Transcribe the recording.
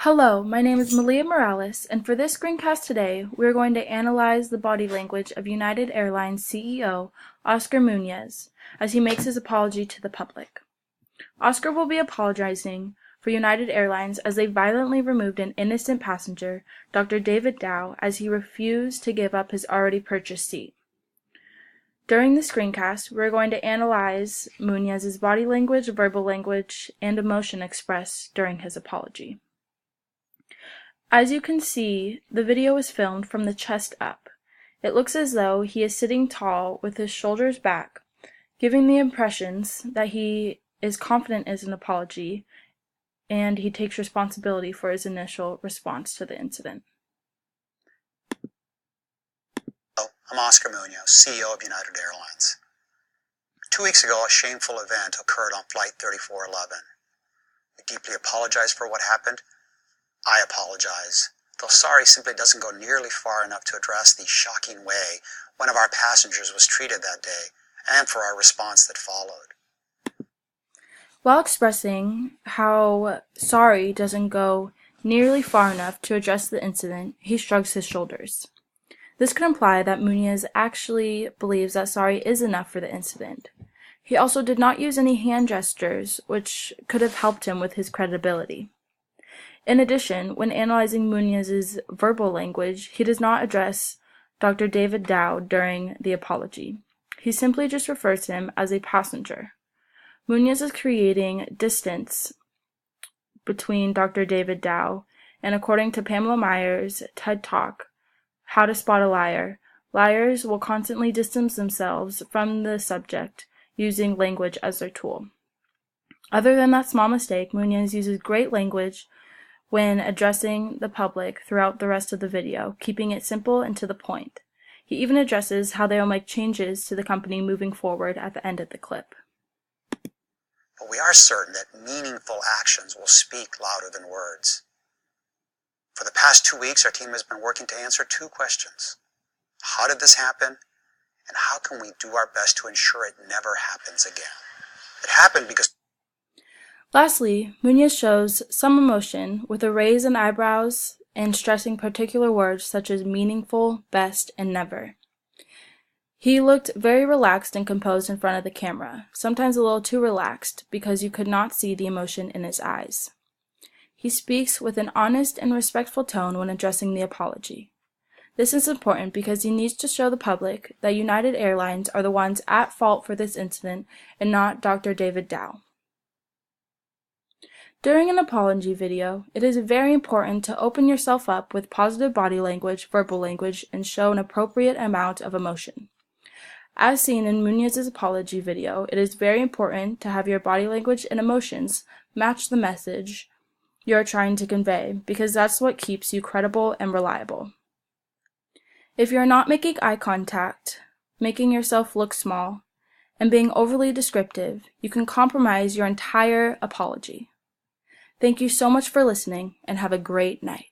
Hello, my name is Malia Morales, and for this screencast today, we are going to analyze the body language of United Airlines CEO Oscar Munoz as he makes his apology to the public. Oscar will be apologizing for United Airlines as they violently removed an innocent passenger, Dr. David Dow, as he refused to give up his already purchased seat. During the screencast, we're going to analyze Munoz's body language, verbal language, and emotion expressed during his apology. As you can see, the video is filmed from the chest up. It looks as though he is sitting tall with his shoulders back, giving the impressions that he is confident in his apology and he takes responsibility for his initial response to the incident. I'm Oscar Munoz, CEO of United Airlines. 2 weeks ago, a shameful event occurred on Flight 3411. We deeply apologize for what happened. I apologize, though sorry simply doesn't go nearly far enough to address the shocking way one of our passengers was treated that day and for our response that followed. While expressing how sorry doesn't go nearly far enough to address the incident, he shrugs his shoulders. This could imply that Munoz actually believes that sorry is enough for the incident. He also did not use any hand gestures, which could have helped him with his credibility. In addition, when analyzing Munoz's verbal language, he does not address Dr. David Dow during the apology. He simply just refers to him as a passenger. Munoz is creating distance between Dr. David Dow, and according to Pamela Meyer's TED Talk, How to Spot a Liar, liars will constantly distance themselves from the subject using language as their tool. Other than that small mistake, Munoz uses great language when addressing the public throughout the rest of the video, keeping it simple and to the point. He even addresses how they will make changes to the company moving forward at the end of the clip. But we are certain that meaningful actions will speak louder than words. For the past 2 weeks, our team has been working to answer 2 questions. How did this happen? And how can we do our best to ensure it never happens again? It happened because... Lastly, Munoz shows some emotion with a raise in eyebrows and stressing particular words such as meaningful, best, and never. He looked very relaxed and composed in front of the camera, sometimes a little too relaxed because you could not see the emotion in his eyes. He speaks with an honest and respectful tone when addressing the apology. This is important because he needs to show the public that United Airlines are the ones at fault for this incident and not Dr. David Dow. During an apology video, it is very important to open yourself up with positive body language, verbal language, and show an appropriate amount of emotion. As seen in Munoz's apology video, it is very important to have your body language and emotions match the message you are trying to convey, because that's what keeps you credible and reliable. If you are not making eye contact, making yourself look small, and being overly descriptive, you can compromise your entire apology. Thank you so much for listening, and have a great night.